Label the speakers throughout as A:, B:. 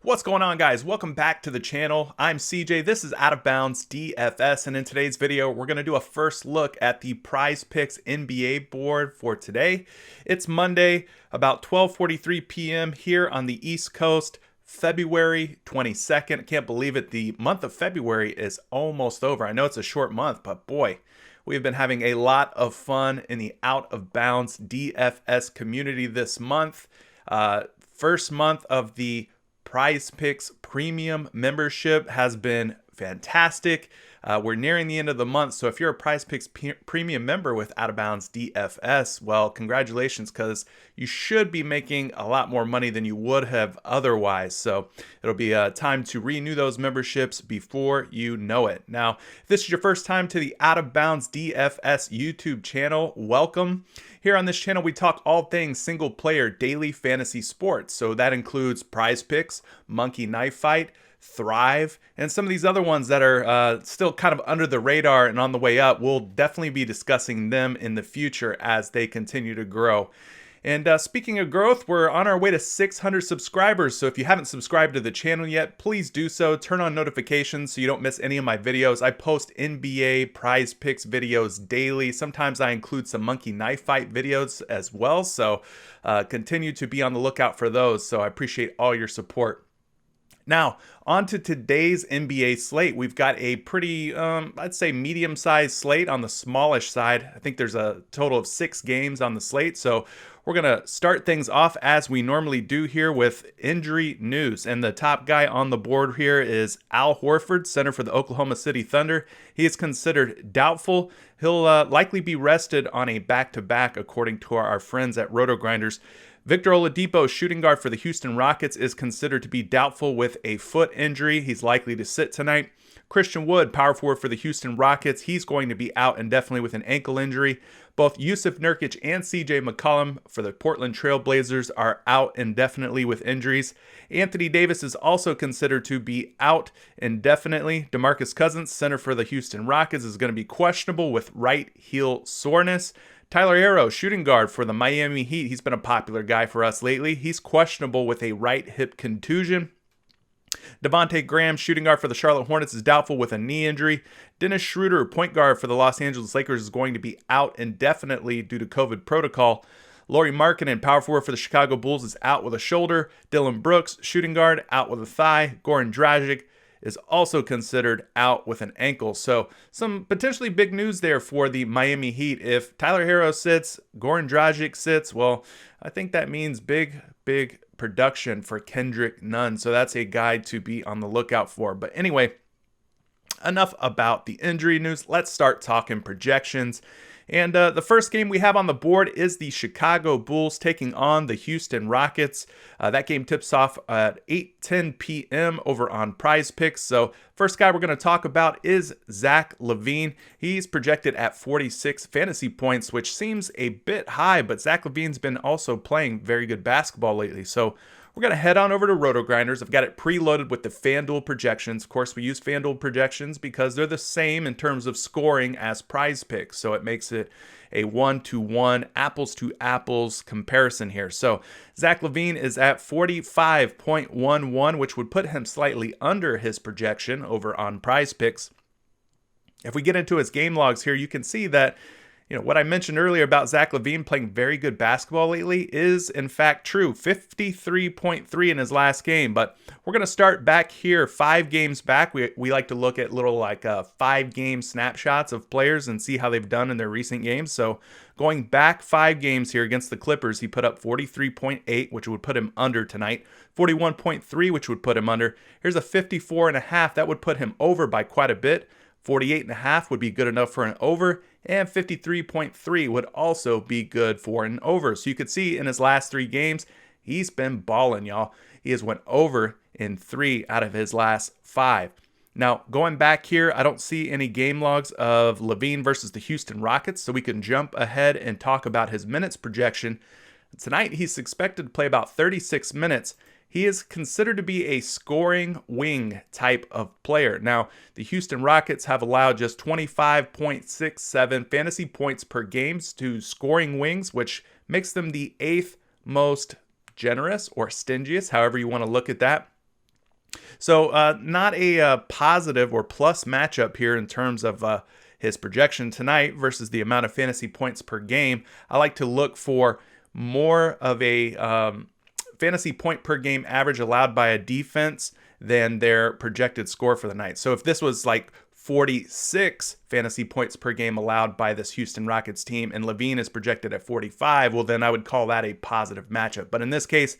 A: What's going on, guys? Welcome back to the channel. I'm CJ. This is Out of Bounds DFS, and in today's video, we're going to do a first look at the PrizePicks NBA board for today. It's Monday, about 12:43 p.m. here on the East Coast, February 22nd. I can't believe it. The month of February is almost over. I know it's a short month, but boy, we've been having a lot of fun in the Out of Bounds DFS community this month. First month of the PrizePicks premium membership has been fantastic. We're nearing the end of the month, so if you're a PrizePicks premium member with Out of Bounds DFS, well, congratulations, because you should be making a lot more money than you would have otherwise. So it'll be time to renew those memberships before you know it. Now, if this is your first time to the Out of Bounds DFS YouTube channel, welcome. Here on this channel, we talk all things single player daily fantasy sports. So that includes PrizePicks, Monkey Knife Fight, Thrive, and some of these other ones that are still kind of under the radar and on the way up. We'll definitely be discussing them in the future as they continue to grow. And speaking of growth, we're on our way to 600 subscribers. So if you haven't subscribed to the channel yet, please do so. Turn on notifications so you don't miss any of my videos. I post NBA PrizePicks videos daily. Sometimes I include some Monkey Knife Fight videos as well. So continue to be on the lookout for those. So I appreciate all your support. Now, on to today's NBA slate. We've got a pretty, I'd say medium-sized slate on the smallish side. I think there's a total of 6 games on the slate. So we're going to start things off as we normally do here with injury news. And the top guy on the board here is Al Horford, center for the Oklahoma City Thunder. He is considered doubtful. He'll likely be rested on a back-to-back, according to our friends at RotoGrinders. Victor Oladipo, shooting guard for the Houston Rockets, is considered to be doubtful with a foot injury. He's likely to sit tonight. Christian Wood, power forward for the Houston Rockets, he's going to be out indefinitely with an ankle injury. Both Yusuf Nurkic and CJ McCollum for the Portland Trail Blazers are out indefinitely with injuries. Anthony Davis is also considered to be out indefinitely. DeMarcus Cousins, center for the Houston Rockets, is going to be questionable with right heel soreness. Tyler Herro, shooting guard for the Miami Heat. He's been a popular guy for us lately. He's questionable with a right hip contusion. Devontae Graham, shooting guard for the Charlotte Hornets, is doubtful with a knee injury. Dennis Schroeder, point guard for the Los Angeles Lakers, is going to be out indefinitely due to COVID protocol. Lauri Markkanen, power forward for the Chicago Bulls, is out with a shoulder. Dylan Brooks, shooting guard, out with a thigh. Goran Dragic is also considered out with an ankle. So some potentially big news there for the Miami Heat. If Tyler Herro sits, Goran Dragic sits, well, I think that means big production for Kendrick Nunn. So that's a guy to be on the lookout for. But anyway, enough about the injury news. Let's start talking projections. And the first game we have on the board is the Chicago Bulls taking on the Houston Rockets. That game tips off at 8:10 p.m. over on PrizePicks. So first guy we're going to talk about is Zach LaVine. He's projected at 46 fantasy points, which seems a bit high, but Zach LaVine's been also playing very good basketball lately. So we're going to head on over to RotoGrinders. I've got it preloaded with the FanDuel projections. Of course, we use FanDuel projections because they're the same in terms of scoring as PrizePicks. So it makes it a 1-to-1, apples-to-apples comparison here. So Zach LaVine is at 45.11, which would put him slightly under his projection over on PrizePicks. If we get into his game logs here, you can see that what I mentioned earlier about Zach LaVine playing very good basketball lately is in fact true. 53.3 in his last game. But we're going to start back here 5 games back. We like to look at little 5-game snapshots of players and see how they've done in their recent games. So going back 5 games here against the Clippers, he put up 43.8, which would put him under tonight. 41.3, which would put him under. Here's a 54.5. That would put him over by quite a bit. 48.5 would be good enough for an over, and 53.3 would also be good for an over. So you could see in his last 3 games, he's been balling, y'all. He has went over in 3 out of his last 5. Now, going back here, I don't see any game logs of LaVine versus the Houston Rockets, so we can jump ahead and talk about his minutes projection. Tonight, he's expected to play about 36 minutes. He is considered to be a scoring wing type of player. Now, the Houston Rockets have allowed just 25.67 fantasy points per game to scoring wings, which makes them the 8th most generous or stingiest, however you want to look at that. So not a positive or plus matchup here in terms of his projection tonight versus the amount of fantasy points per game. I like to look for more of a fantasy point per game average allowed by a defense than their projected score for the night. So if this was like 46 fantasy points per game allowed by this Houston Rockets team and LaVine is projected at 45, well, then I would call that a positive matchup. But in this case,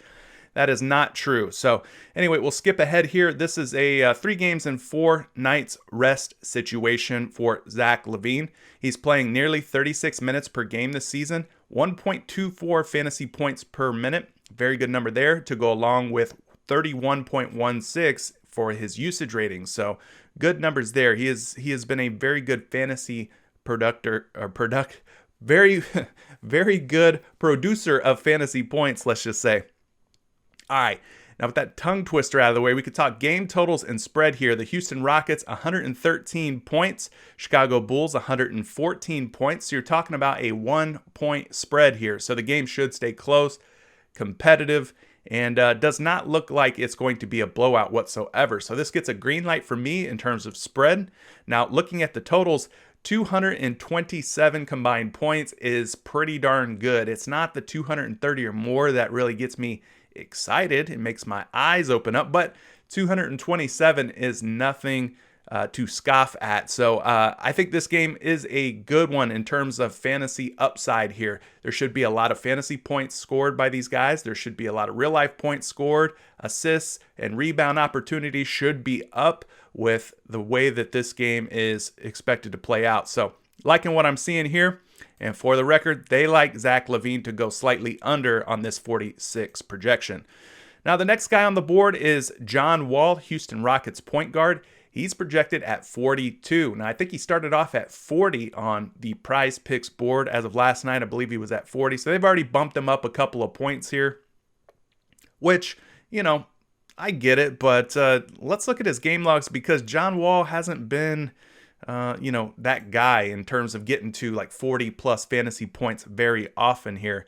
A: that is not true. So anyway, we'll skip ahead here. This is a 3 games and 4 nights rest situation for Zach LaVine. He's playing nearly 36 minutes per game this season, 1.24 fantasy points per minute. Very good number there to go along with 31.16 for his usage rating. So good numbers there. He has been a very good fantasy very very good producer of fantasy points, let's just say. All right, now with that tongue twister out of the way, we could talk game totals and spread here. The Houston Rockets, 113 points. Chicago Bulls, 114 points. So you're talking about a 1-point spread here. So the game should stay close, competitive, and does not look like it's going to be a blowout whatsoever. So this gets a green light for me in terms of spread. Now, looking at the totals, 227 combined points is pretty darn good. It's not the 230 or more that really gets me excited. It makes my eyes open up, but 227 is nothing to scoff at. So I think this game is a good one in terms of fantasy upside here. There should be a lot of fantasy points scored by these guys. There should be a lot of real life points scored. Assists and rebound opportunities should be up with the way that this game is expected to play out. So liking what I'm seeing here. And for the record, they like Zach LaVine to go slightly under on this 46 projection. Now, the next guy on the board is John Wall, Houston Rockets point guard. He's projected at 42. Now, I think he started off at 40 on the PrizePicks board as of last night. I believe he was at 40. So they've already bumped him up a couple of points here, which, I get it. But let's look at his game logs because John Wall hasn't been that guy in terms of getting to like 40 plus fantasy points very often here.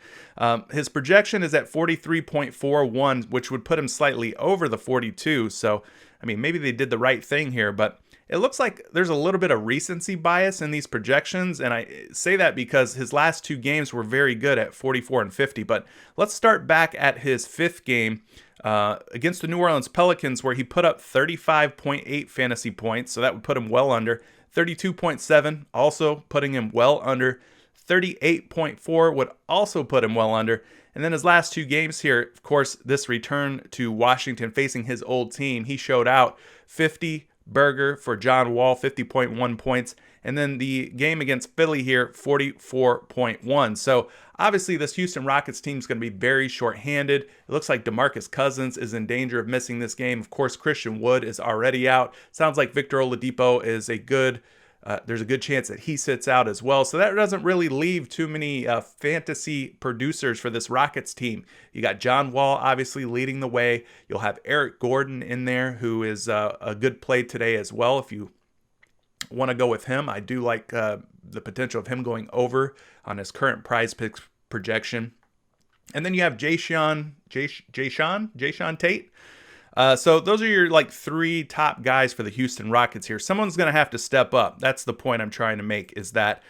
A: His projection is at 43.41, which would put him slightly over the 42. So, maybe they did the right thing here, but it looks like there's a little bit of recency bias in these projections. And I say that because his last 2 games were very good at 44 and 50. But let's start back at his 5th game against the New Orleans Pelicans, where he put up 35.8 fantasy points. So that would put him well under. 32.7, also putting him well under. 38.4 would also put him well under. And then his last 2 games here, of course, this return to Washington facing his old team, he showed out 50 burger for John Wall, 50.1 points. And then the game against Philly here, 44.1. So obviously this Houston Rockets team is going to be very shorthanded. It looks like DeMarcus Cousins is in danger of missing this game. Of course, Christian Wood is already out. Sounds like Victor Oladipo is there's a good chance that he sits out as well. So that doesn't really leave too many fantasy producers for this Rockets team. You got John Wall obviously leading the way. You'll have Eric Gordon in there, who is a good play today as well. If you want to go with him, I do like the potential of him going over on his current PrizePicks projection. And then you have Jayshawn Tate. So those are your 3 top guys for the Houston Rockets here. Someone's going to have to step up. That's the point I'm trying to make, is that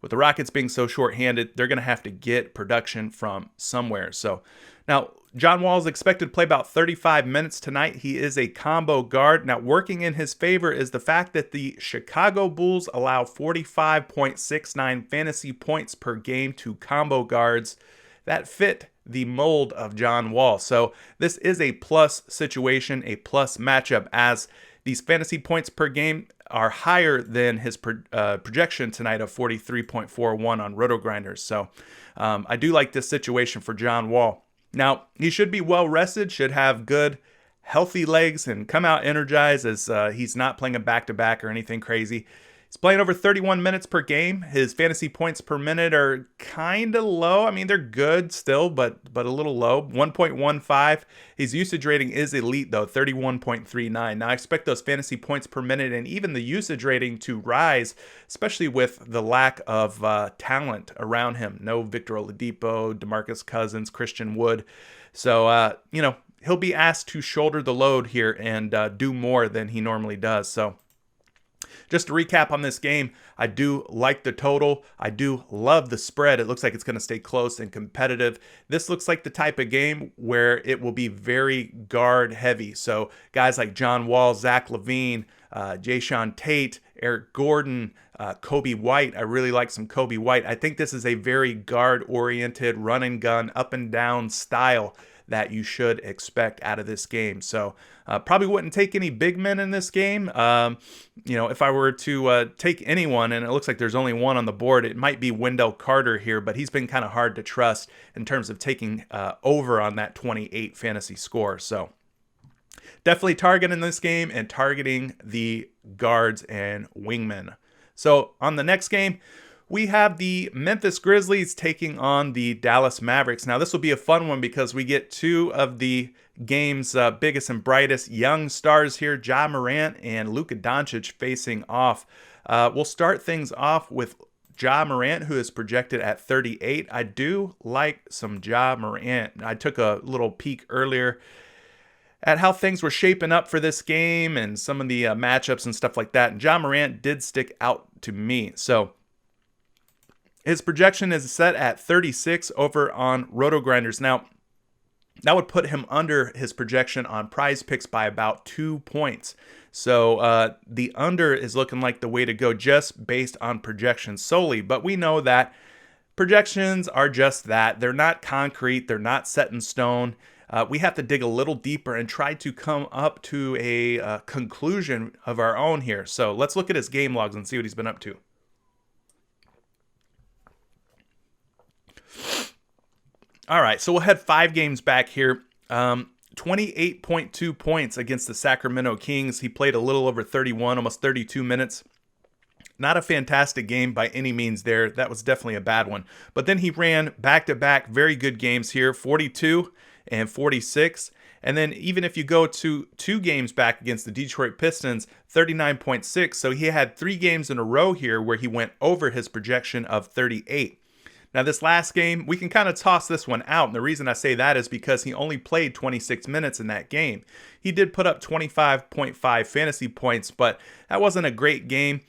A: with the Rockets being so shorthanded, they're going to have to get production from somewhere. So now John Wall is expected to play about 35 minutes tonight. He is a combo guard. Now, working in his favor is the fact that the Chicago Bulls allow 45.69 fantasy points per game to combo guards that fit the mold of John Wall. So this is a plus situation, a plus matchup, as these fantasy points per game are higher than his projection tonight of 43.41 on RotoGrinders. So I do like this situation for John Wall. Now, he should be well rested, should have good, healthy legs, and come out energized, as he's not playing a back-to-back or anything crazy. He's playing over 31 minutes per game. His fantasy points per minute are kind of low. They're good still, but a little low. 1.15. His usage rating is elite, though, 31.39. Now, I expect those fantasy points per minute and even the usage rating to rise, especially with the lack of talent around him. No Victor Oladipo, DeMarcus Cousins, Christian Wood. So, he'll be asked to shoulder the load here and do more than he normally does. So just to recap on this game, I do like the total. I do love the spread. It looks like it's going to stay close and competitive. This looks like the type of game where it will be very guard heavy. So guys like John Wall, Zach LaVine, Jayshawn Tate, Eric Gordon, Kobe White. I really like some Kobe White. I think this is a very guard-oriented, run and gun, up and down style that you should expect out of this game. So probably wouldn't take any big men in this game. If I were to take anyone, and it looks like there's only one on the board, it might be Wendell Carter here, but he's been kind of hard to trust in terms of taking over on that 28 fantasy score. So definitely targeting this game and targeting the guards and wingmen. So on the next game, we have the Memphis Grizzlies taking on the Dallas Mavericks. Now, this will be a fun one because we get two of the game's biggest and brightest young stars here, Ja Morant and Luka Doncic, facing off. We'll start things off with Ja Morant, who is projected at 38. I do like some Ja Morant. I took a little peek earlier at how things were shaping up for this game and some of the matchups and stuff like that. And Ja Morant did stick out to me. So his projection is set at 36 over on RotoGrinders. Now, that would put him under his projection on PrizePicks by about 2 points. So the under is looking like the way to go just based on projections solely. But we know that projections are just that. They're not concrete. They're not set in stone. We have to dig a little deeper and try to come up to a conclusion of our own here. So let's look at his game logs and see what he's been up to. All right, so we'll head 5 games back here. 28.2 points against the Sacramento Kings. He played a little over 31, almost 32 minutes. Not a fantastic game by any means there. That was definitely a bad one. But then he ran back-to-back very good games here, 42 and 46. And then even if you go to 2 games back against the Detroit Pistons, 39.6. So he had 3 games in a row here where he went over his projection of 38. Now, this last game, we can kind of toss this one out. And the reason I say that is because he only played 26 minutes in that game. He did put up 25.5 fantasy points, but that wasn't a great game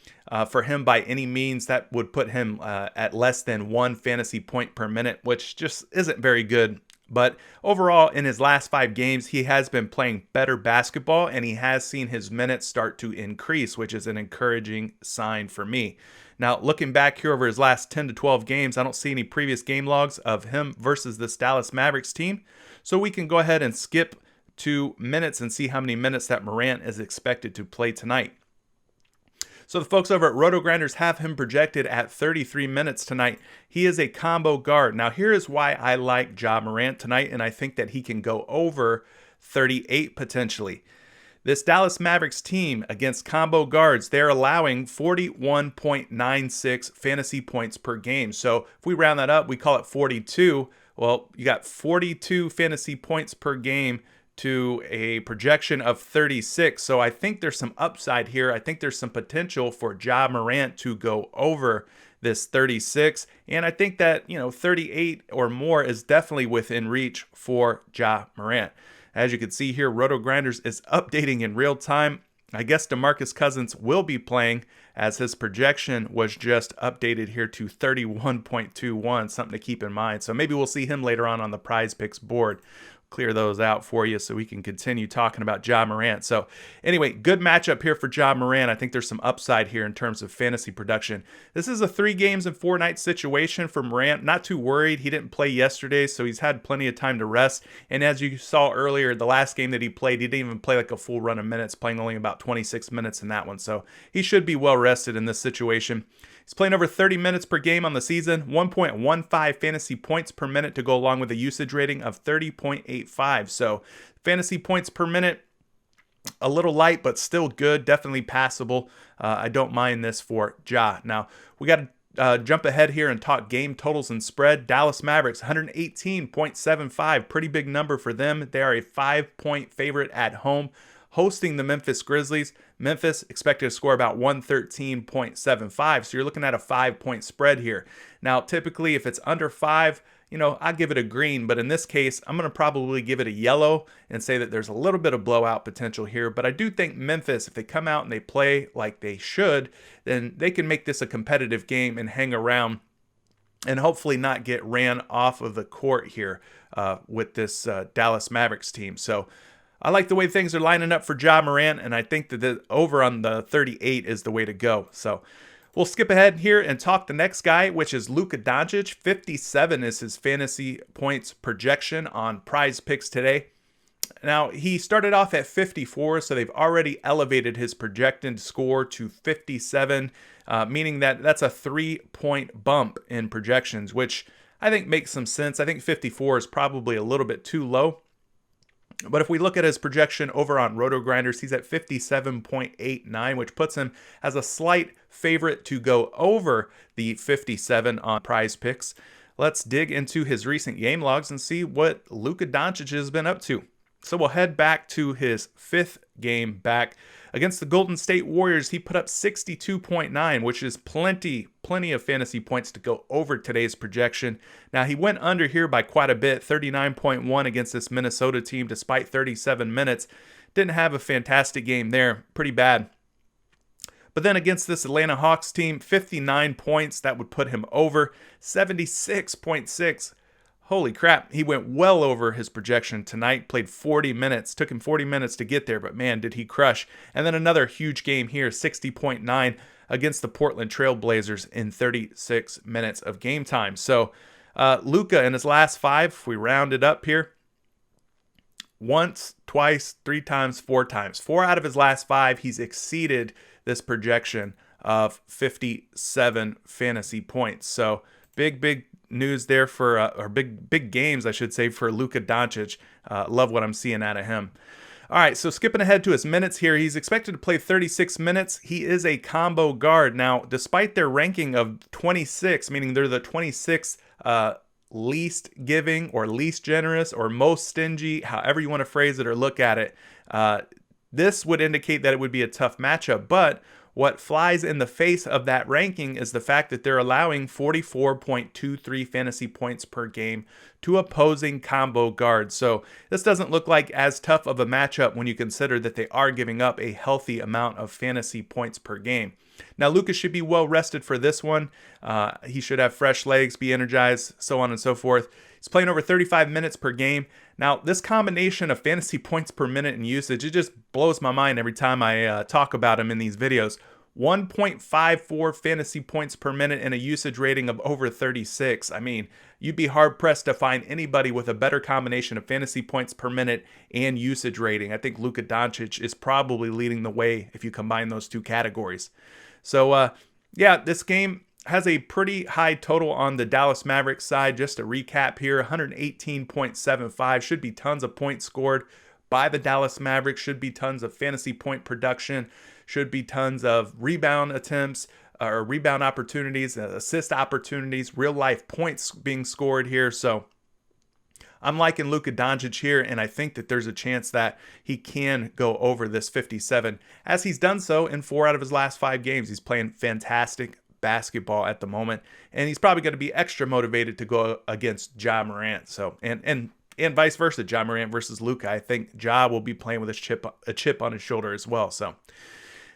A: for him by any means. That would put him at less than 1 fantasy point per minute, which just isn't very good. But overall, in his last 5 games, he has been playing better basketball, and he has seen his minutes start to increase, which is an encouraging sign for me. Now, looking back here over his last 10 to 12 games, I don't see any previous game logs of him versus this Dallas Mavericks team. So we can go ahead and skip to minutes and see how many minutes that Morant is expected to play tonight. So the folks over at RotoGrinders have him projected at 33 minutes tonight. He is a combo guard. Now, here is why I like Ja Morant tonight, and I think that he can go over 38 potentially. This Dallas Mavericks team against combo guards, they're allowing 41.96 fantasy points per game. So if we round that up, we call it 42. Well, you got 42 fantasy points per game to a projection of 36. So I think there's some upside here. I think there's some potential for Ja Morant to go over this 36. And I think that, 38 or more is definitely within reach for Ja Morant. As you can see here, RotoGrinders is updating in real time. I guess DeMarcus Cousins will be playing as his projection was just updated here to 31.21, something to keep in mind. So maybe we'll see him later on the PrizePicks board. Clear those out for you so we can continue talking about Ja Morant. So anyway, good matchup here for Ja Morant. I think there's some upside here in terms of fantasy production. This is a 3 games and 4 night situation for Morant. Not too worried. He didn't play yesterday, so he's had plenty of time to rest. And as you saw earlier, the last game that he played, he didn't even play like a full run of minutes, playing only about 26 minutes in that one. So he should be well rested in this situation. He's playing over 30 minutes per game on the season, 1.15 fantasy points per minute to go along with a usage rating of 30.85. So fantasy points per minute, a little light, but still good, definitely passable. I don't mind this for Ja. Now, we got to jump ahead here and talk game totals and spread. Dallas Mavericks, 118.75, pretty big number for them. They are a 5-point favorite at home, hosting the Memphis Grizzlies. Memphis expected to score about 113.75, so you're looking at a 5-point spread here. Now, typically, if it's under 5, I give it a green, but in this case, I'm going to probably give it a yellow and say that there's a little bit of blowout potential here. But I do think Memphis, if they come out and they play like they should, then they can make this a competitive game and hang around and hopefully not get ran off of the court here with this Dallas Mavericks team. So I like the way things are lining up for Ja Morant, and I think that the over on the 38 is the way to go. So we'll skip ahead here and talk the next guy, which is Luka Doncic. 57 is his fantasy points projection on PrizePicks today. Now, he started off at 54, so they've already elevated his projected score to 57, meaning that that's a 3-point bump in projections, which I think makes some sense. I think 54 is probably a little bit too low. But if we look at his projection over on RotoGrinders, he's at 57.89, which puts him as a slight favorite to go over the 57 on PrizePicks. Let's dig into his recent game logs and see what Luka Doncic has been up to. So we'll head back to his 5th game back. Against the Golden State Warriors, he put up 62.9, which is plenty of fantasy points to go over today's projection. Now, he went under here by quite a bit, 39.1 against this Minnesota team, despite 37 minutes. Didn't have a fantastic game there, pretty bad. But then against this Atlanta Hawks team, 59 points, that would put him over, 76.6. Holy crap, he went well over his projection tonight, played 40 minutes, took him 40 minutes to get there, but man, did he crush. And then another huge game here, 60.9 against the Portland Trail Blazers in 36 minutes of game time. So Luka in his last 5, if we round it up here, once, twice, 3 times, 4 times. 4 out of his last 5, he's exceeded this projection of 57 fantasy points. So big news there for, or big games, I should say, for Luka Doncic. Love what I'm seeing out of him. All right, so skipping ahead to his minutes here, he's expected to play 36 minutes. He is a combo guard. Now, despite their ranking of 26, meaning they're the 26th least giving or least generous or most stingy, however you want to phrase it or look at it, this would indicate that it would be a tough matchup. But what flies in the face of that ranking is the fact that they're allowing 44.23 fantasy points per game to opposing combo guards. So this doesn't look like as tough of a matchup when you consider that they are giving up a healthy amount of fantasy points per game. Now, Luka should be well rested for this one. He should have fresh legs, be energized, so on and so forth. He's playing over 35 minutes per game. Now, this combination of fantasy points per minute and usage, it just blows my mind every time I talk about him in these videos. 1.54 fantasy points per minute and a usage rating of over 36. I mean, you'd be hard-pressed to find anybody with a better combination of fantasy points per minute and usage rating. I think Luka Doncic is probably leading the way if you combine those two categories. So, yeah, this game has a pretty high total on the Dallas Mavericks side. Just to recap here, 118.75. Should be tons of points scored by the Dallas Mavericks. Should be tons of fantasy point production. Should be tons of rebound attempts or rebound opportunities, assist opportunities, real life points being scored here. So I'm liking Luka Doncic here, and I think that there's a chance that he can go over this 57, as he's done so in 4 out of his last 5 games. He's playing fantastic basketball at the moment, and he's probably going to be extra motivated to go against Ja Morant. So, and vice versa, Ja Morant versus Luka. I think Ja will be playing with a chip on his shoulder as well. So,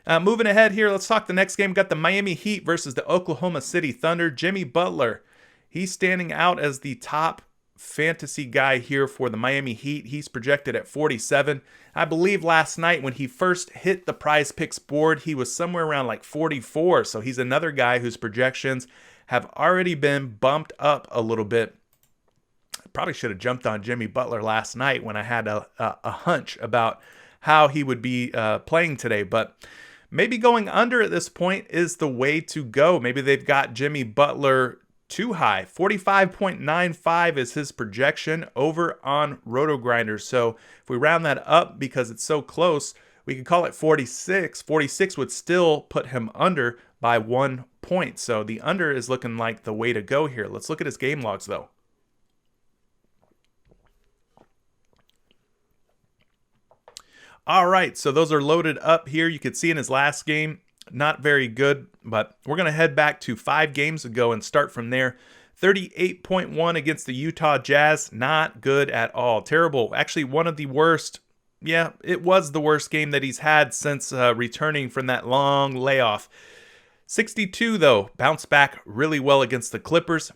A: moving ahead here, let's talk the next game. We've got the Miami Heat versus the Oklahoma City Thunder. Jimmy Butler, he's standing out as the top fantasy guy here for the Miami Heat. He's projected at 47. I believe last night when he first hit the PrizePicks board, he was somewhere around like 44. So he's another guy whose projections have already been bumped up a little bit. I probably should have jumped on Jimmy Butler last night when I had a hunch about how he would be playing today. But maybe going under at this point is the way to go. Maybe they've got Jimmy Butler too high. 45.95 is his projection over on RotoGrinders. So if we round that up because it's so close, we could call it 46. 46 would still put him under by 1 point. So the under is looking like the way to go here. Let's look at his game logs though. All right, so those are loaded up here. You could see in his last game, not very good, but we're going to head back to 5 games ago and start from there. 38.1 against the Utah Jazz. Not good at all. Terrible. Actually, one of the worst. Yeah, it was the worst game that he's had since returning from that long layoff. 62, though, bounced back really well against the Clippers.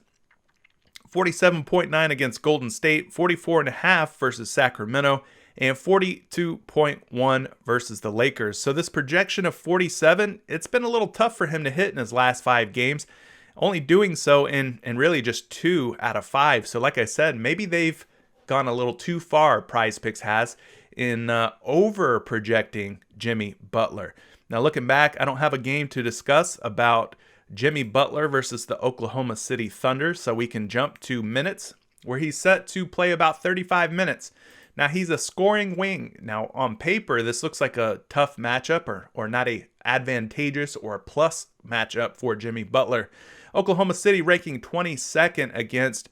A: 47.9 against Golden State. 44.5 versus Sacramento. And 42.1 versus the Lakers. So this projection of 47, it's been a little tough for him to hit in his last 5 games. Only doing so in really just 2 out of 5. So like I said, maybe they've gone a little too far, PrizePicks has, in over projecting Jimmy Butler. Now looking back, I don't have a game to discuss about Jimmy Butler versus the Oklahoma City Thunder, so we can jump to minutes, where he's set to play about 35 minutes. Now he's a scoring wing. Now on paper, this looks like a tough matchup or not a advantageous or a plus matchup for Jimmy Butler. Oklahoma City ranking 22nd against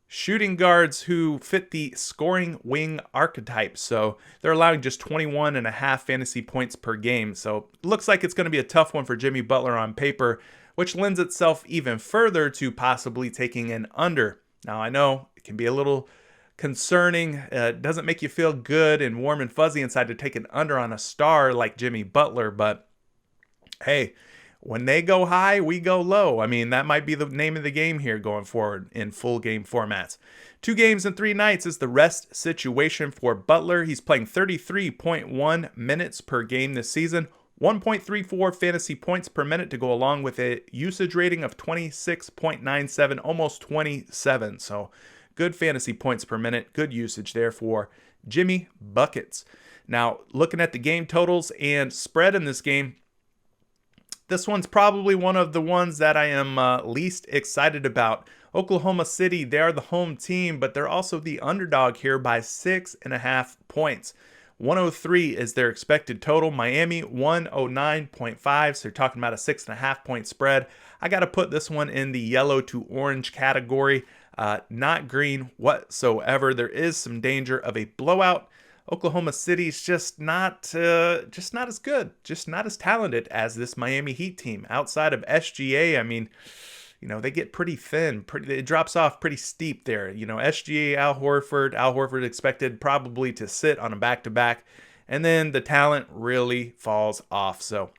A: shooting guards who fit the scoring wing archetype. So they're allowing just 21.5 fantasy points per game. So it looks like it's going to be a tough one for Jimmy Butler on paper, which lends itself even further to possibly taking an under. Now I know it can be a little concerning. It doesn't make you feel good and warm and fuzzy inside to take an under on a star like Jimmy Butler, but hey, when they go high, we go low. I mean, that might be the name of the game here going forward in full game formats. 2 games in 3 nights is the rest situation for Butler. He's playing 33.1 minutes per game this season, 1.34 fantasy points per minute to go along with a usage rating of 26.97, almost 27. So good fantasy points per minute, good usage there for Jimmy Buckets. Now, looking at the game totals and spread in this game, this one's probably one of the ones that I am least excited about. Oklahoma City, they're the home team, but they're also the underdog here by 6.5 points. 103 is their expected total. Miami, 109.5, so you're talking about a 6.5 point spread. I got to put this one in the yellow to orange category, not green whatsoever. There is some danger of a blowout. Oklahoma City's just not as good, just not as talented as this Miami Heat team. Outside of SGA, I mean, they get pretty thin. It drops off pretty steep there. SGA, Al Horford expected probably to sit on a back-to-back, and then the talent really falls off. So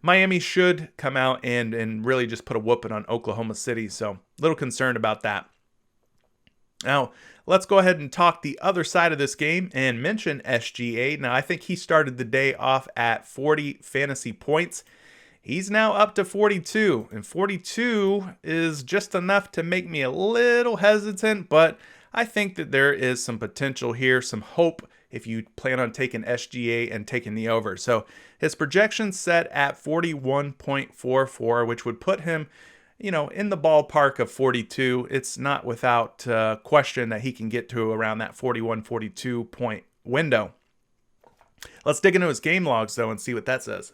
A: Miami should come out and really just put a whooping on Oklahoma City. So a little concerned about that. Now, let's go ahead and talk the other side of this game and mention SGA. Now, I think he started the day off at 40 fantasy points. He's now up to 42, and 42 is just enough to make me a little hesitant, but I think that there is some potential here, some hope if you plan on taking SGA and taking the over. So his projection set at 41.44, which would put him in the ballpark of 42. It's not without question that he can get to around that 41, 42 point window. Let's dig into his game logs, though, and see what that says.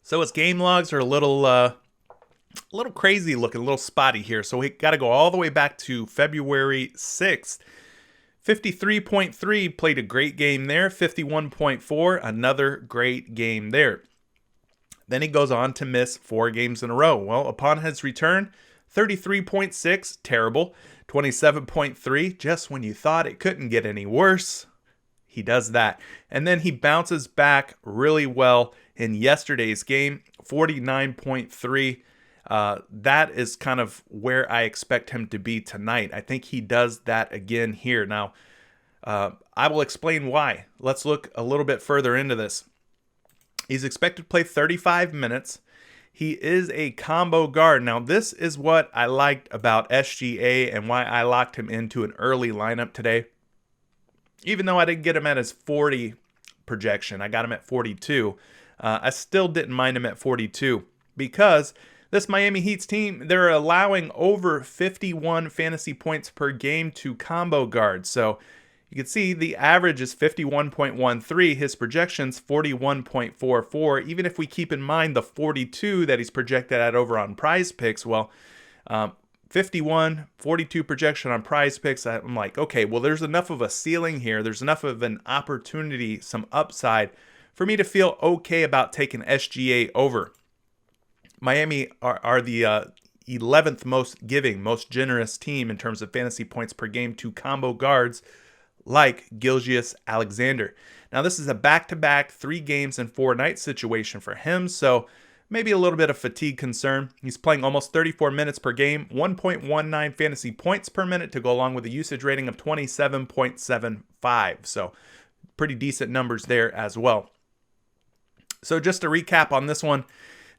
A: So his game logs are a little crazy looking, a little spotty here. So we got to go all the way back to February 6th. 53.3, played a great game there. 51.4, another great game there. Then he goes on to miss 4 games in a row. Well, upon his return, 33.6, terrible. 27.3, just when you thought it couldn't get any worse, he does that. And then he bounces back really well in yesterday's game, 49.3. That is kind of where I expect him to be tonight. I think he does that again here. Now, I will explain why. Let's look a little bit further into this. He's expected to play 35 minutes. He is a combo guard. Now, this is what I liked about SGA and why I locked him into an early lineup today. Even though I didn't get him at his 40 projection, I got him at 42. I still didn't mind him at 42 because this Miami Heat's team, they're allowing over 51 fantasy points per game to combo guards. So you can see the average is 51.13. His projection's 41.44. Even if we keep in mind the 42 that he's projected at over on PrizePicks, well, 51, 42 projection on PrizePicks, I'm like, okay, well, there's enough of a ceiling here. There's enough of an opportunity, some upside for me to feel okay about taking SGA over. Miami are the 11th most giving, most generous team in terms of fantasy points per game to combo guards like Gilgeous-Alexander. Now, this is a back-to-back 3 games and 4 nights situation for him, so maybe a little bit of fatigue concern. He's playing almost 34 minutes per game, 1.19 fantasy points per minute to go along with a usage rating of 27.75. So pretty decent numbers there as well. So just to recap on this one,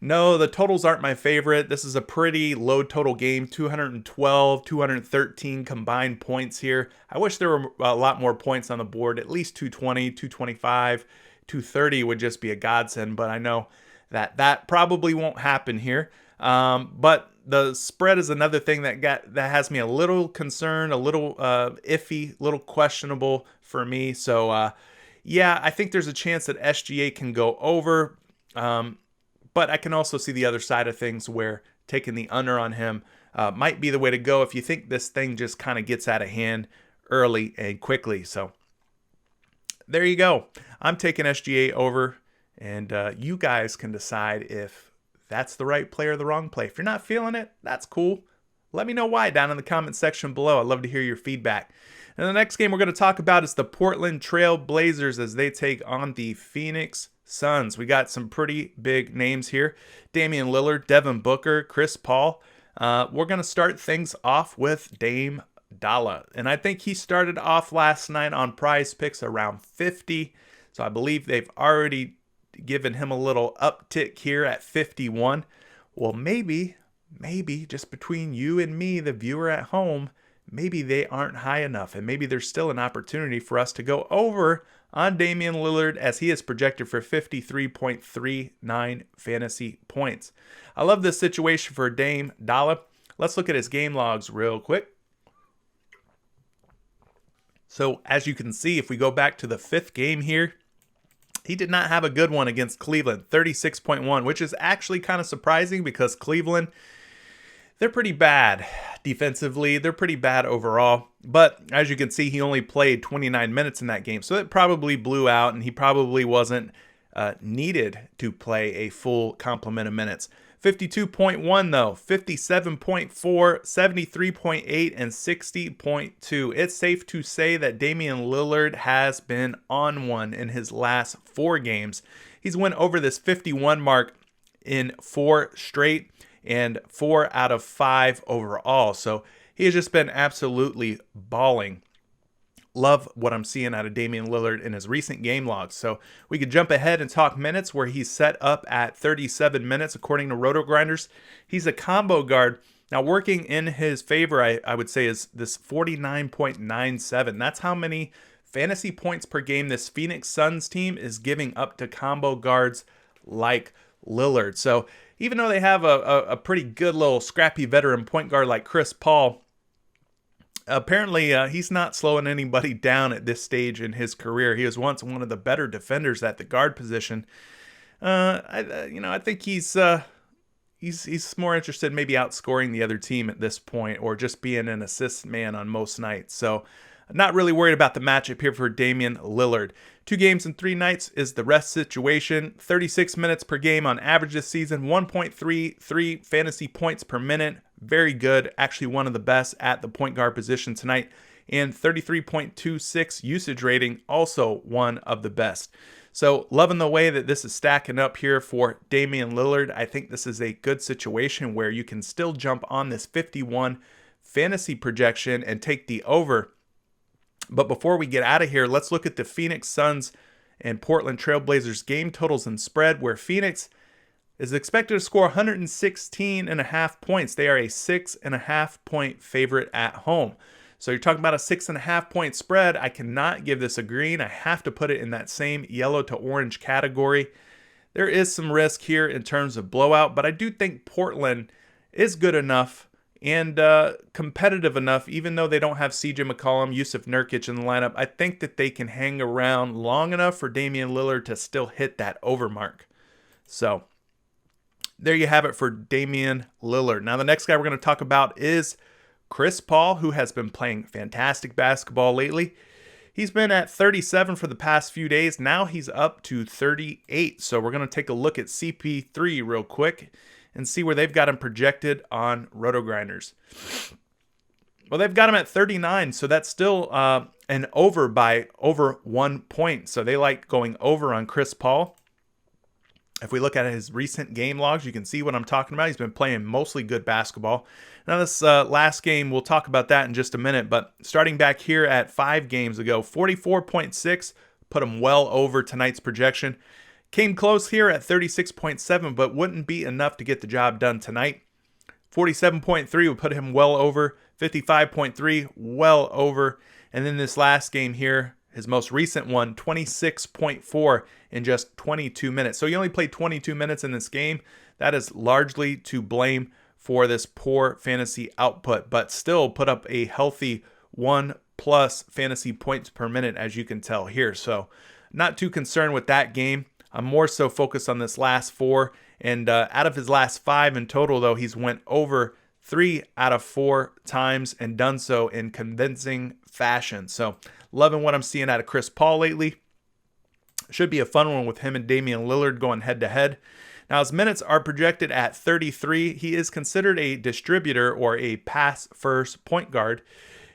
A: no, the totals aren't my favorite. This is a pretty low total game, 212, 213 combined points here. I wish there were a lot more points on the board, at least 220, 225, 230 would just be a godsend, but I know that probably won't happen here. But the spread is another thing that has me a little concerned, a little iffy, a little questionable for me. So yeah, I think there's a chance that SGA can go over. But I can also see the other side of things where taking the under on him might be the way to go if you think this thing just kind of gets out of hand early and quickly. So there you go. I'm taking SGA over, and you guys can decide if that's the right play or the wrong play. If you're not feeling it, that's cool. Let me know why down in the comment section below. I'd love to hear your feedback. And the next game we're going to talk about is the Portland Trail Blazers as they take on the Phoenix Suns. We got some pretty big names here. Damian Lillard, Devin Booker, Chris Paul. We're going to start things off with Dame Dalla. And I think he started off last night on PrizePicks around 50. So I believe they've already given him a little uptick here at 51. Well, maybe just between you and me, the viewer at home, maybe they aren't high enough. And maybe there's still an opportunity for us to go over on Damian Lillard as he is projected for 53.39 fantasy points. I love this situation for Dame Dalla. Let's look at his game logs real quick. So as you can see, if we go back to the 5th game here, he did not have a good one against Cleveland, 36.1, which is actually kind of surprising because Cleveland, they're pretty bad defensively. They're pretty bad overall. But as you can see, he only played 29 minutes in that game. So it probably blew out, and he probably wasn't needed to play a full complement of minutes. 52.1 though, 57.4, 73.8, and 60.2. It's safe to say that Damian Lillard has been on one in his last 4 games. He's went over this 51 mark in 4 straight and 4 out of 5 overall. So he has just been absolutely balling. Love what I'm seeing out of Damian Lillard in his recent game logs. So we could jump ahead and talk minutes, where he's set up at 37 minutes according to Roto Grinders. He's a combo guard. Now working in his favor, I would say, is this 49.97. That's how many fantasy points per game this Phoenix Suns team is giving up to combo guards like Lillard. So even though they have a pretty good little scrappy veteran point guard like Chris Paul, apparently he's not slowing anybody down at this stage in his career. He was once one of the better defenders at the guard position. I think he's more interested in maybe outscoring the other team at this point, or just being an assist man on most nights. So not really worried about the matchup here for Damian Lillard. 2 games and 3 nights is the rest situation. 36 minutes per game on average this season. 1.33 fantasy points per minute. Very good. Actually one of the best at the point guard position tonight. And 33.26 usage rating. Also one of the best. So loving the way that this is stacking up here for Damian Lillard. I think this is a good situation where you can still jump on this 51 fantasy projection and take the over. But before we get out of here, let's look at the Phoenix Suns and Portland Trail Blazers game totals and spread, where Phoenix is expected to score 116.5 points. They are a 6.5 point favorite at home. So you're talking about a 6.5 point spread. I cannot give this a green. I have to put it in that same yellow to orange category. There is some risk here in terms of blowout, but I do think Portland is good enough and competitive enough, even though they don't have CJ McCollum, Yusuf Nurkic in the lineup. I think that they can hang around long enough for Damian Lillard to still hit that over mark. So there you have it for Damian Lillard. Now the next guy we're going to talk about is Chris Paul, who has been playing fantastic basketball lately. He's been at 37 for the past few days. Now he's up to 38. So we're going to take a look at CP3 real quick. and see where they've got him projected on RotoGrinders. Well, they've got him at 39, so that's still an over by over 1 point. So they like going over on Chris Paul. If we look at his recent game logs, you can see what I'm talking about. He's been playing mostly good basketball. Now this last game, we'll talk about that in just a minute, but starting back here at 5 games ago, 44.6 put him well over tonight's projection. Came close here at 36.7, but wouldn't be enough to get the job done tonight. 47.3 would put him well over. 55.3, well over. And then this last game here, his most recent one, 26.4 in just 22 minutes. So he only played 22 minutes in this game. That is largely to blame for this poor fantasy output, but still put up a healthy 1+ fantasy points per minute, as you can tell here. So not too concerned with that game. I'm more so focused on this last 4. And out of his last 5 in total, though, he's went over 3 out of 4 times and done so in convincing fashion. So loving what I'm seeing out of Chris Paul lately. Should be a fun one with him and Damian Lillard going head to head. Now his minutes are projected at 33. He is considered a distributor or a pass first point guard.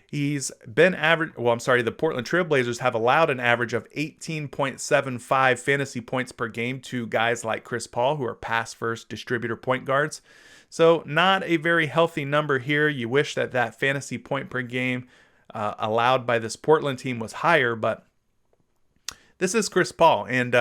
A: He's been the Portland Trail Blazers have allowed an average of 18.75 fantasy points per game to guys like Chris Paul, who are pass first distributor point guards. So not a very healthy number here. You wish that fantasy point per game allowed by this Portland team was higher, but this is Chris Paul, and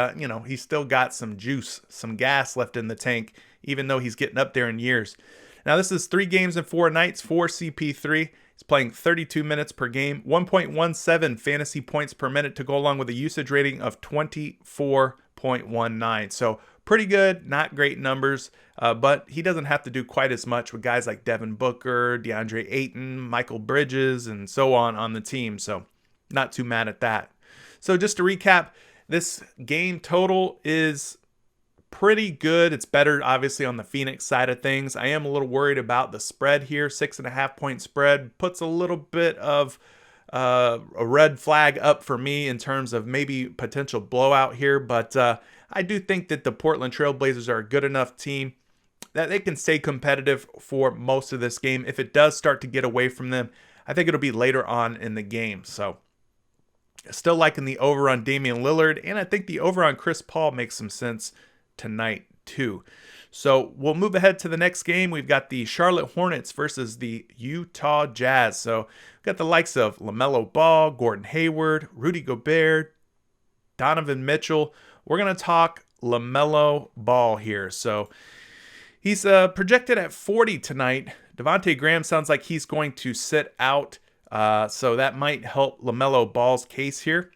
A: he's still got some juice, some gas left in the tank, even though he's getting up there in years. Now this is 3 games and 4 nights for CP3. He's playing 32 minutes per game, 1.17 fantasy points per minute to go along with a usage rating of 24.19. So pretty good, not great numbers, but he doesn't have to do quite as much with guys like Devin Booker, DeAndre Ayton, Michael Bridges, and so on the team. So not too mad at that. So just to recap, this game total is pretty good. It's better, obviously, on the Phoenix side of things. I am a little worried about the spread here. 6.5 point spread puts a little bit of a red flag up for me in terms of maybe potential blowout here. But I do think that the Portland Trail Blazers are a good enough team that they can stay competitive for most of this game. If it does start to get away from them, I think it'll be later on in the game. So still liking the over on Damian Lillard, and I think the over on Chris Paul makes some sense tonight too. So we'll move ahead to the next game. We've got the Charlotte Hornets versus the Utah Jazz. So we've got the likes of LaMelo Ball, Gordon Hayward, Rudy Gobert, Donovan Mitchell. We're going to talk LaMelo Ball here. So he's projected at 40 tonight. Devontae Graham sounds like he's going to sit out. So that might help LaMelo Ball's case here.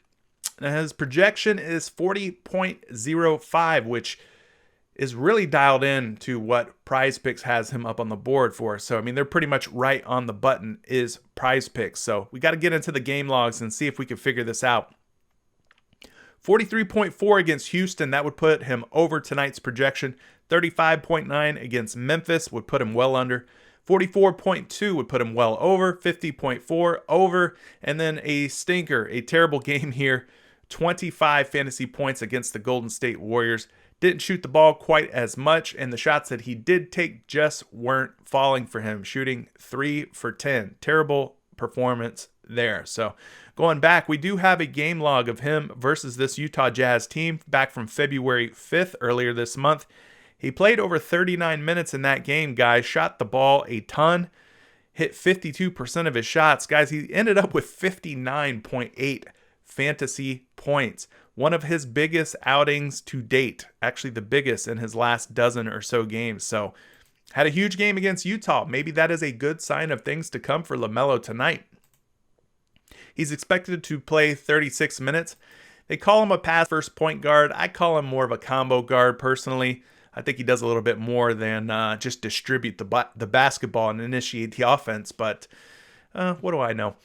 A: Now his projection is 40.05, which is really dialed in to what PrizePicks has him up on the board for. So, I mean, they're pretty much right on the button is PrizePicks. So we got to get into the game logs and see if we can figure this out. 43.4 against Houston, that would put him over tonight's projection. 35.9 against Memphis would put him well under. 44.2 would put him well over. 50.4 over. And then a stinker, a terrible game here. 25 fantasy points against the Golden State Warriors. Didn't shoot the ball quite as much, and the shots that he did take just weren't falling for him, shooting 3 for 10. Terrible performance there. So going back, we do have a game log of him versus this Utah Jazz team back from February 5th, earlier this month. He played over 39 minutes in that game, guys. Shot the ball a ton. Hit 52% of his shots. Guys, he ended up with 59.8 fantasy points. One of his biggest outings to date. Actually, the biggest in his last dozen or so games. So, had a huge game against Utah. Maybe that is a good sign of things to come for LaMelo tonight. He's expected to play 36 minutes. They call him a pass-first point guard. I call him more of a combo guard personally. I think he does a little bit more than just distribute the basketball and initiate the offense. But what do I know?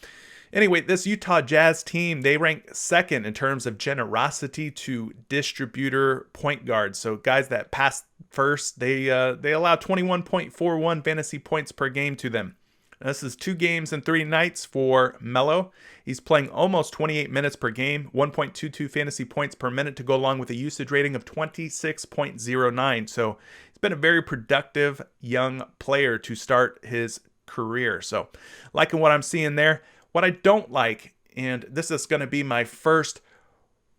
A: Anyway, this Utah Jazz team, they rank second in terms of generosity to distributor point guards. So guys that pass first, they allow 21.41 fantasy points per game to them. Now, this is 2 games and 3 nights for Melo. He's playing almost 28 minutes per game, 1.22 fantasy points per minute to go along with a usage rating of 26.09. So he's been a very productive young player to start his career. So liking what I'm seeing there. What I don't like, and this is going to be my first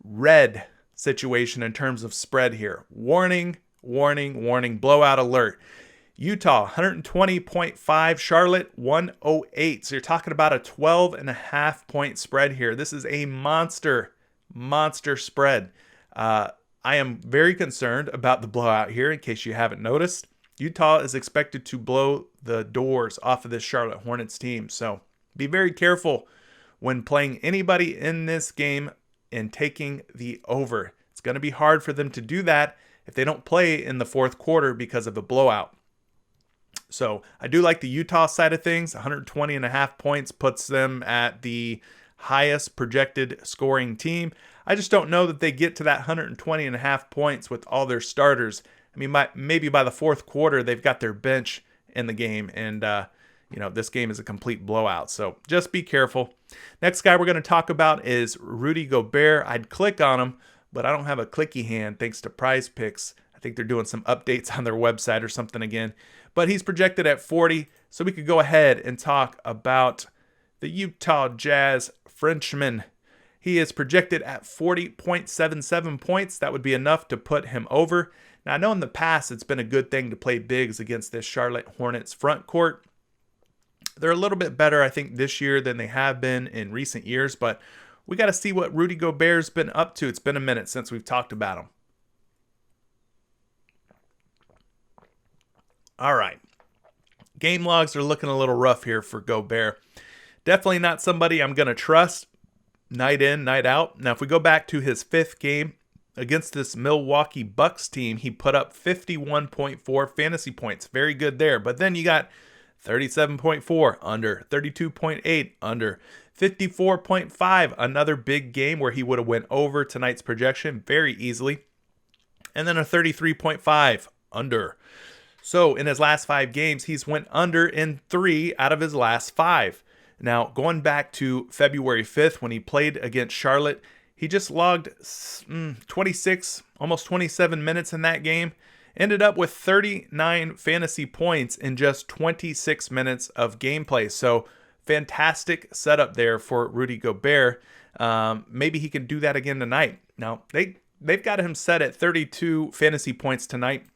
A: red situation in terms of spread here. Warning, warning, warning, blowout alert. Utah 120.5, Charlotte 108. So you're talking about a 12.5 point spread here. This is a monster spread. I am very concerned about the blowout here, in case you haven't noticed. Utah is expected to blow the doors off of this Charlotte Hornets team. So be very careful when playing anybody in this game and taking the over. It's going to be hard for them to do that if they don't play in the fourth quarter because of the blowout. So I do like the Utah side of things. 120.5 points puts them at the highest projected scoring team. I just don't know that they get to that 120.5 points with all their starters. I mean, maybe by the fourth quarter, they've got their bench in the game, and this game is a complete blowout. So just be careful. Next guy we're going to talk about is Rudy Gobert. I'd click on him, but I don't have a clicky hand thanks to PrizePicks. I think they're doing some updates on their website or something again. But he's projected at 40, so we could go ahead and talk about the Utah Jazz Frenchman. He is projected at 40.77 points. That would be enough to put him over. Now, I know in the past it's been a good thing to play bigs against this Charlotte Hornets front court. They're a little bit better, I think, this year than they have been in recent years, but we got to see what Rudy Gobert's been up to. It's been a minute since we've talked about him. All right. Game logs are looking a little rough here for Gobert. Definitely not somebody I'm going to trust night in, night out. Now, if we go back to his fifth game against this Milwaukee Bucks team, he put up 51.4 fantasy points. Very good there. But then you got 37.4 under, 32.8 under, 54.5, another big game where he would have went over tonight's projection very easily. And then a 33.5 under. So in his last 5 games, he's went under in 3 out of his last 5. Now, going back to February 5th when he played against Charlotte, he just logged 26, almost 27 minutes in that game. Ended up with 39 fantasy points in just 26 minutes of gameplay. So fantastic setup there for Rudy Gobert. Maybe he can do that again tonight. Now, they've got him set at 32 fantasy points tonight.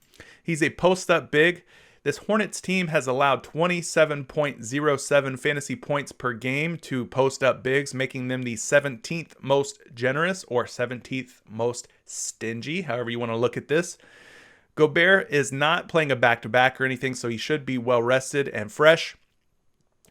A: He's a post-up big. This Hornets team has allowed 27.07 fantasy points per game to post-up bigs, making them the 17th most generous or 17th most stingy, however you want to look at this. Gobert is not playing a back-to-back or anything, so he should be well-rested and fresh.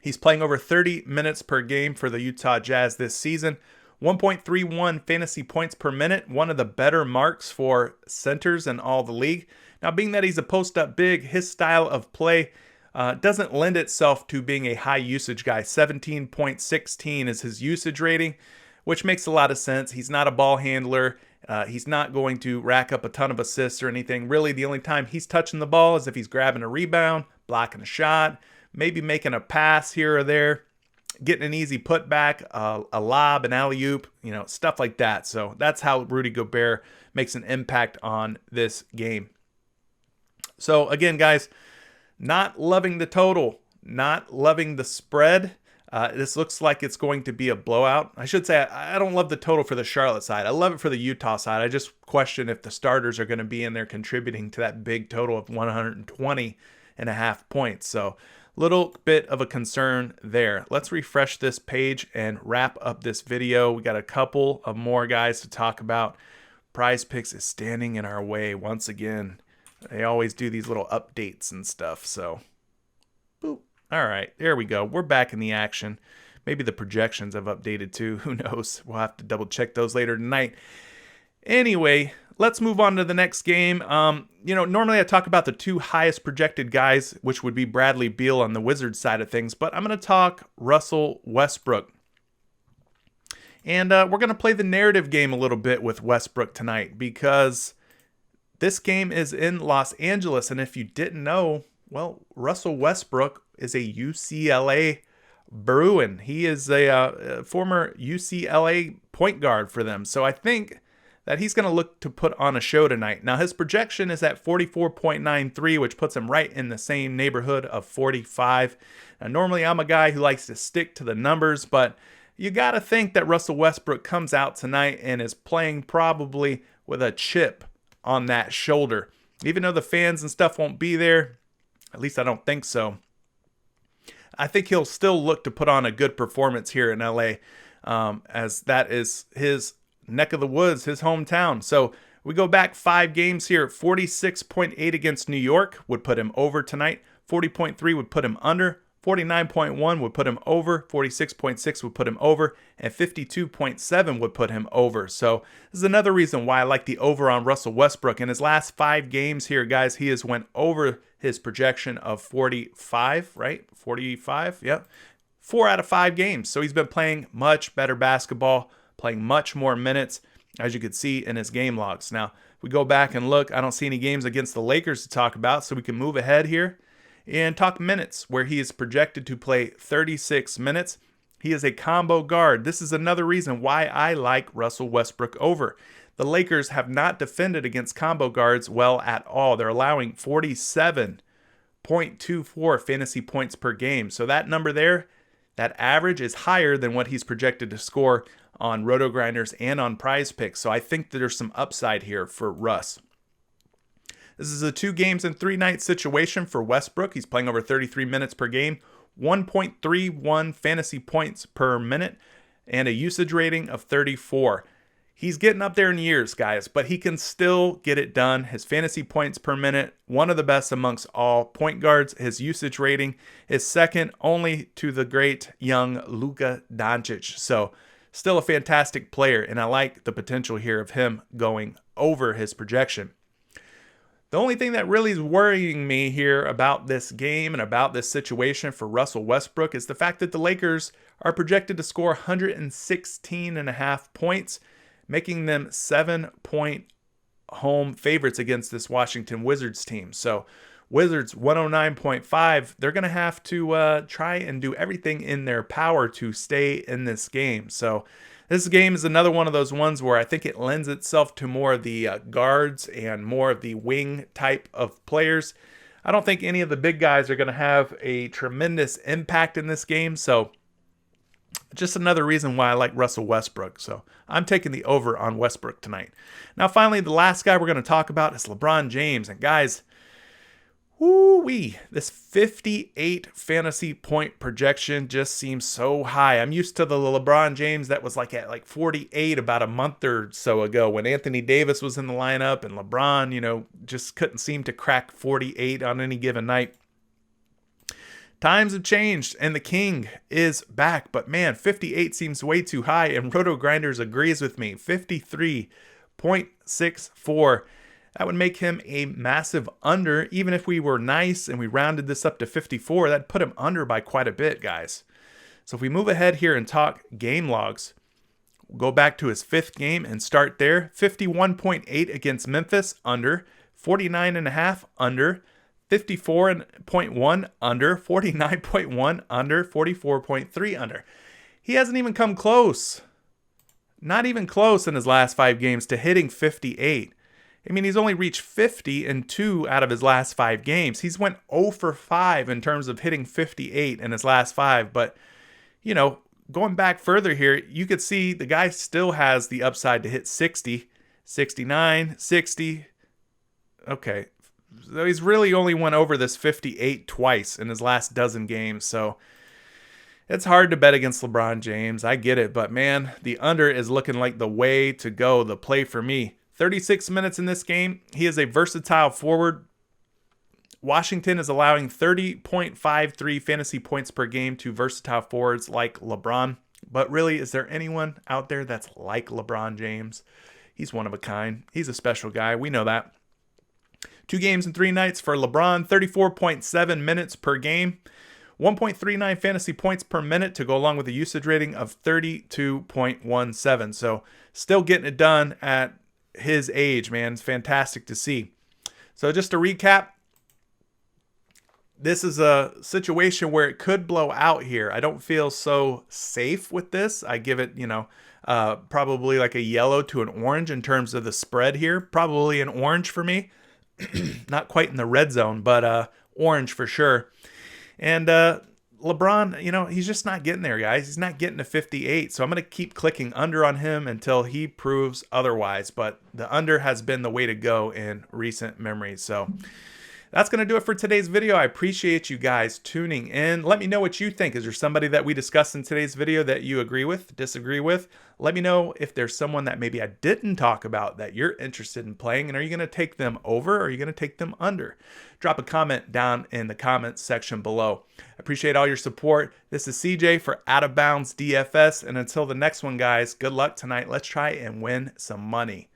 A: He's playing over 30 minutes per game for the Utah Jazz this season. 1.31 fantasy points per minute, one of the better marks for centers in all the league. Now, being that he's a post-up big, his style of play doesn't lend itself to being a high usage guy. 17.16 is his usage rating, which makes a lot of sense. He's not a ball handler. He's not going to rack up a ton of assists or anything. Really, the only time he's touching the ball is if he's grabbing a rebound, blocking a shot, maybe making a pass here or there, getting an easy putback, a lob, an alley-oop, stuff like that. So that's how Rudy Gobert makes an impact on this game. So again, guys, not loving the total, not loving the spread. This looks like it's going to be a blowout. I should say I don't love the total for the Charlotte side. I love it for the Utah side. I just question if the starters are going to be in there contributing to that big total of 120.5 points. So little bit of a concern there. Let's refresh this page and wrap up this video. We got a couple of more guys to talk about. PrizePicks is standing in our way once again. They always do these little updates and stuff. So, boop. All right, there we go. We're back in the action. Maybe the projections have updated too. Who knows? We'll have to double check those later tonight. Anyway, let's move on to the next game. Normally I talk about the 2 highest projected guys, which would be Bradley Beal on the Wizards side of things, but I'm going to talk Russell Westbrook. And we're going to play the narrative game a little bit with Westbrook tonight because this game is in Los Angeles. And if you didn't know, well, Russell Westbrook is a UCLA Bruin. He is a former UCLA point guard for them. So I think that he's going to look to put on a show tonight. Now, his projection is at 44.93, which puts him right in the same neighborhood of 45. Now, normally, I'm a guy who likes to stick to the numbers, but you got to think that Russell Westbrook comes out tonight and is playing probably with a chip on that shoulder. Even though the fans and stuff won't be there, at least I don't think so, I think he'll still look to put on a good performance here in LA, as that is his neck of the woods, his hometown. So we go back 5 games here. 46.8 against New York would put him over tonight. 40.3 would put him under. 49.1 would put him over, 46.6 would put him over, and 52.7 would put him over. So this is another reason why I like the over on Russell Westbrook. In his last 5 games here, guys, he has went over his projection of 45, right? 45, yep. 4 out of 5 games. So he's been playing much better basketball, playing much more minutes, as you could see in his game logs. Now, if we go back and look, I don't see any games against the Lakers to talk about, so we can move ahead here and talk minutes, where he is projected to play 36 minutes. He is a combo guard. This is another reason why I like Russell Westbrook over. The Lakers have not defended against combo guards well at all. They're allowing 47.24 fantasy points per game. So that number there, that average is higher than what he's projected to score on Roto Grinders and on PrizePicks. So I think that there's some upside here for Russ. This is a 2 games and 3 night situation for Westbrook. He's playing over 33 minutes per game, 1.31 fantasy points per minute, and a usage rating of 34. He's getting up there in years, guys, but he can still get it done. His fantasy points per minute, one of the best amongst all point guards. His usage rating is second only to the great young Luka Doncic. So still a fantastic player, and I like the potential here of him going over his projection. The only thing that really is worrying me here about this game and about this situation for Russell Westbrook is the fact that the Lakers are projected to score 116.5 points, making them 7-point home favorites against this Washington Wizards team. So Wizards 109.5, they're going to have to try and do everything in their power to stay in this game. So this game is another one of those ones where I think it lends itself to more of the guards and more of the wing type of players. I don't think any of the big guys are going to have a tremendous impact in this game. So just another reason why I like Russell Westbrook. So I'm taking the over on Westbrook tonight. Now, finally, the last guy we're going to talk about is LeBron James. And guys, woo-wee, this 58 fantasy point projection just seems so high. I'm used to the LeBron James that was at 48 about a month or so ago when Anthony Davis was in the lineup and LeBron, just couldn't seem to crack 48 on any given night. Times have changed and the king is back, but man, 58 seems way too high, and Roto Grinders agrees with me. 53.64. That would make him a massive under. Even if we were nice and we rounded this up to 54, that'd put him under by quite a bit, guys. So if we move ahead here and talk game logs, we'll go back to his 5th game and start there. 51.8 against Memphis, under. 49.5, under. 54.1, under. 49.1, under. 44.3, under. He hasn't even come close. Not even close in his last 5 games to hitting 58. I mean, he's only reached 50 in 2 out of his last 5 games. He's went 0 for 5 in terms of hitting 58 in his last 5. But, going back further here, you could see the guy still has the upside to hit 60, 69, 60. Okay. So he's really only went over this 58 twice in his last dozen games. So it's hard to bet against LeBron James. I get it. But, man, the under is looking like the way to go, the play for me. 36 minutes in this game. He is a versatile forward. Washington is allowing 30.53 fantasy points per game to versatile forwards like LeBron. But really, is there anyone out there that's like LeBron James? He's one of a kind. He's a special guy. We know that. 2 games and 3 nights for LeBron. 34.7 minutes per game. 1.39 fantasy points per minute to go along with a usage rating of 32.17. So still getting it done at his age, man. It's fantastic to see. So just to recap, this is a situation where it could blow out here. I don't feel so safe with this. I give it, probably like a yellow to an orange in terms of the spread here. Probably an orange for me. Not quite in the red zone, but orange for sure. And LeBron, he's just not getting there, guys. He's not getting to 58. So I'm going to keep clicking under on him until he proves otherwise. But the under has been the way to go in recent memory. So that's going to do it for today's video. I appreciate you guys tuning in. Let me know what you think. Is there somebody that we discussed in today's video that you agree with, disagree with? Let me know if there's someone that maybe I didn't talk about that you're interested in playing, and are you going to take them over or are you going to take them under? Drop a comment down in the comments section below. I appreciate all your support. This is CJ for Out of Bounds DFS, and until the next one, guys, good luck tonight. Let's try and win some money.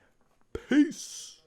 A: Peace.